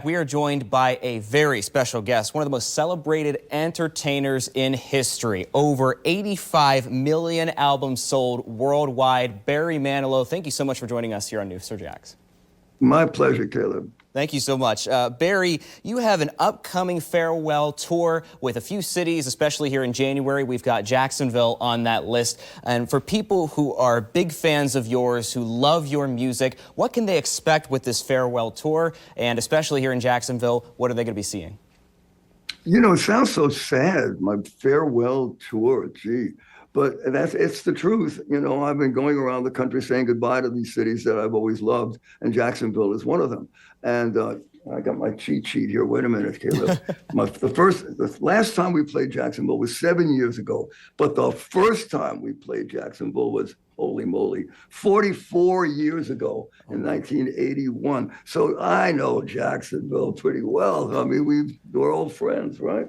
We are joined by a very special guest, one of the most celebrated entertainers in history. Over 85 million albums sold worldwide. Barry Manilow, thank you so much for joining us here on News4JAX. My pleasure, Caleb. Thank you so much. Barry, you have an upcoming farewell tour with a few cities, especially here in January. We've got Jacksonville on that list. And for people who are big fans of yours, who love your music, what can they expect with this farewell tour? And especially here in Jacksonville, what are they going to be seeing? You know, it sounds so sad, my farewell tour, gee. But it's the truth. You know, I've been going around the country saying goodbye to these cities that I've always loved, and Jacksonville is one of them. And I got my cheat sheet here. Wait a minute, Caleb. The last time we played Jacksonville was 7 years ago, but the first time we played Jacksonville was, holy moly, 44 years ago in 1981. So I know Jacksonville pretty well. I mean, we're old friends, right?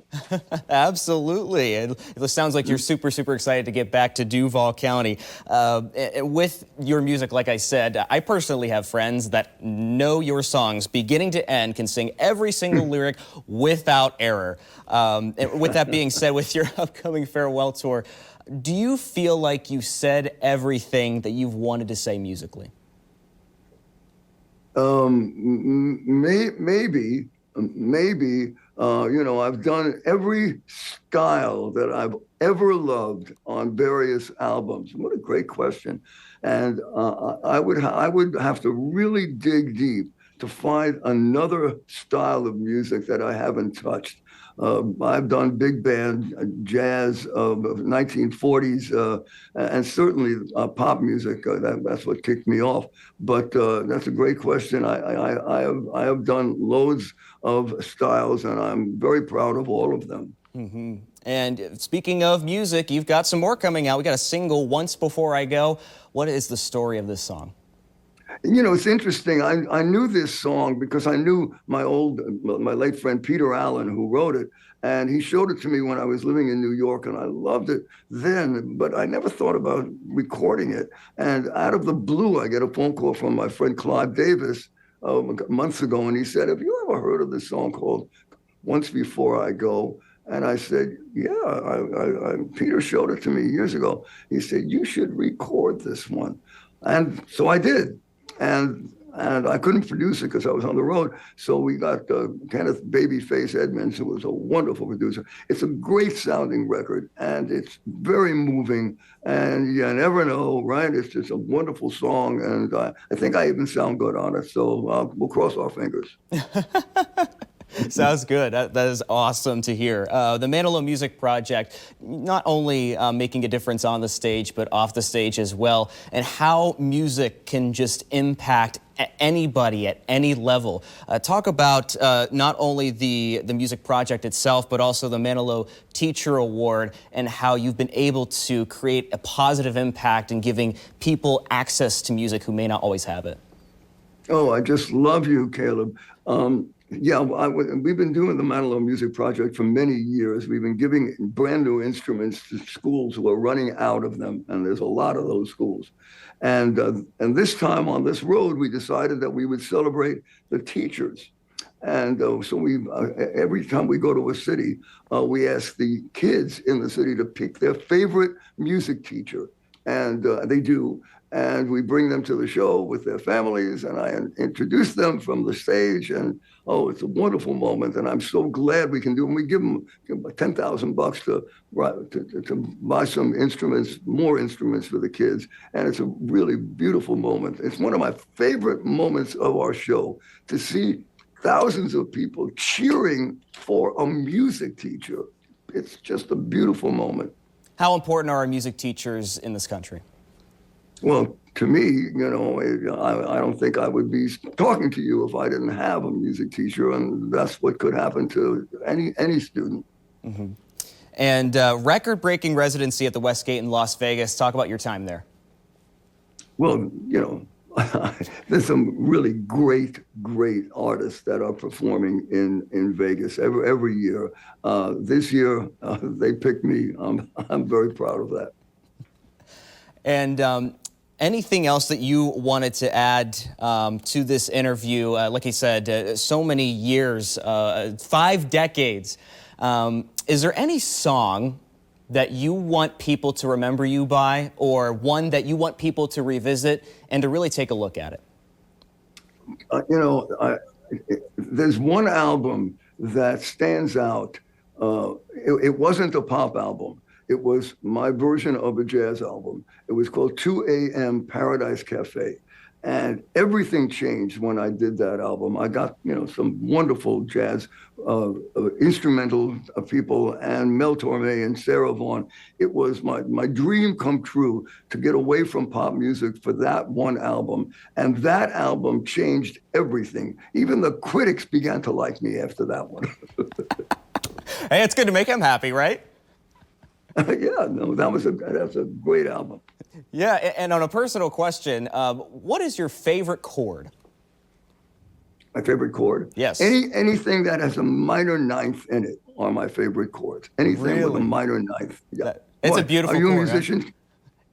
Absolutely. And it sounds like you're super excited to get back to Duval County. With your music, like I said, I personally have friends that know your songs beginning to end, can sing every single lyric without error. With that being said, with your upcoming farewell tour, do you feel like you said everything that you've wanted to say musically? Maybe. You know, I've done every style that I've ever loved on various albums. What a great question. And I would have to really dig deep to find another style of music that I haven't touched. I've done big band jazz of 1940s and certainly pop music. That's what kicked me off. But that's a great question. I have done loads of styles, and I'm very proud of all of them. Mm-hmm. And speaking of music, you've got some more coming out. We got a single, Once Before I Go. What is the story of this song? You know, it's interesting. I knew this song because I knew my late friend Peter Allen, who wrote it, and he showed it to me when I was living in New York, and I loved it then, but I never thought about recording it. And out of the blue, I get a phone call from my friend Clive Davis months ago, and he said, "Have you ever heard of this song called Once Before I Go?" And I said, "Yeah, Peter showed it to me years ago." He said, "You should record this one." And so I did. And I couldn't produce it because I was on the road. So we got Kenneth Babyface Edmonds, who was a wonderful producer. It's a great sounding record, and it's very moving. And you never know, right? It's just a wonderful song. And I think I even sound good on it. So we'll cross our fingers. Sounds good. That is awesome to hear. The Manilow Music Project, not only making a difference on the stage, but off the stage as well, and how music can just impact anybody at any level. Talk about not only the music project itself, but also the Manilow Teacher Award and how you've been able to create a positive impact in giving people access to music who may not always have it. Oh, I just love you, Caleb. Yeah, we've been doing the Manilow Music Project for many years. We've been giving brand new instruments to schools who are running out of them, and there's a lot of those schools. And this time on this road, we decided that we would celebrate the teachers. And so every time we go to a city, we ask the kids in the city to pick their favorite music teacher, and they do. And we bring them to the show with their families, and I introduce them from the stage, and oh, it's a wonderful moment, and I'm so glad we can do it. And we give them $10,000 to buy some instruments, more instruments for the kids, and it's a really beautiful moment. It's one of my favorite moments of our show, to see thousands of people cheering for a music teacher. It's just a beautiful moment. How important are our music teachers in this country? Well, to me, you know, I don't think I would be talking to you if I didn't have a music teacher, and that's what could happen to any student. Mm-hmm. And record-breaking residency at the Westgate in Las Vegas. Talk about your time there. Well, you know, there's some really great artists that are performing in Vegas every year. This year, they picked me. I'm very proud of that. And Anything else that you wanted to add to this interview? Like I said, so many years, 5 decades. Is there any song that you want people to remember you by, or one that you want people to revisit and to really take a look at it? There's one album that stands out. It wasn't a pop album. It was my version of a jazz album. It was called 2 a.m. Paradise Cafe. And everything changed when I did that album. I got, some wonderful jazz instrumental people, and Mel Torme and Sarah Vaughan. It was my dream come true to get away from pop music for that one album. And that album changed everything. Even the critics began to like me after that one. Hey, it's good to make him happy, right? Yeah, no, that's a great album. Yeah, and on a personal question, what is your favorite chord? My favorite chord? Yes. Anything that has a minor ninth in it are my favorite chords. Anything with a minor ninth. Yeah. It's a beautiful chord. Are you a musician? Huh?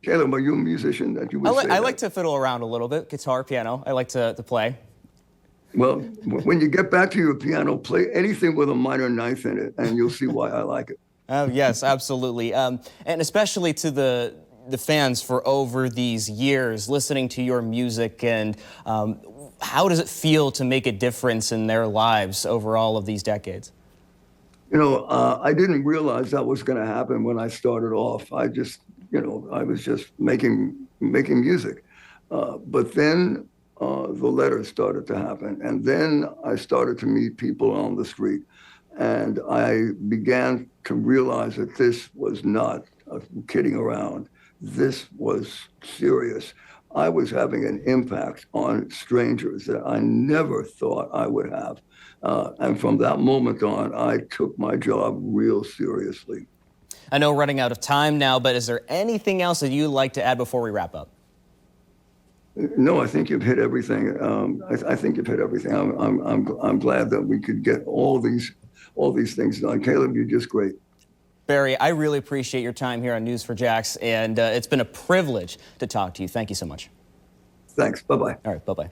Caleb, are you a musician that you would say I like to fiddle around a little bit, guitar, piano. I like to play. Well, when you get back to your piano, play anything with a minor ninth in it, and you'll see why I like it. Oh, yes, absolutely. And especially to the fans for over these years listening to your music, and how does it feel to make a difference in their lives over all of these decades? I didn't realize that was going to happen when I started off. I was just making music. But then the letters started to happen. And then I started to meet people on the street. And I began to realize that this was not kidding around. This was serious. I was having an impact on strangers that I never thought I would have. And from that moment on, I took my job real seriously. I know we're running out of time now, but is there anything else that you'd like to add before we wrap up? No, I think you've hit everything. I think you've hit everything. I'm glad that we could get all these things done. Caleb, you're just great. Barry, I really appreciate your time here on News4JAX, and it's been a privilege to talk to you. Thank you so much. Thanks. Bye-bye. All right, bye-bye.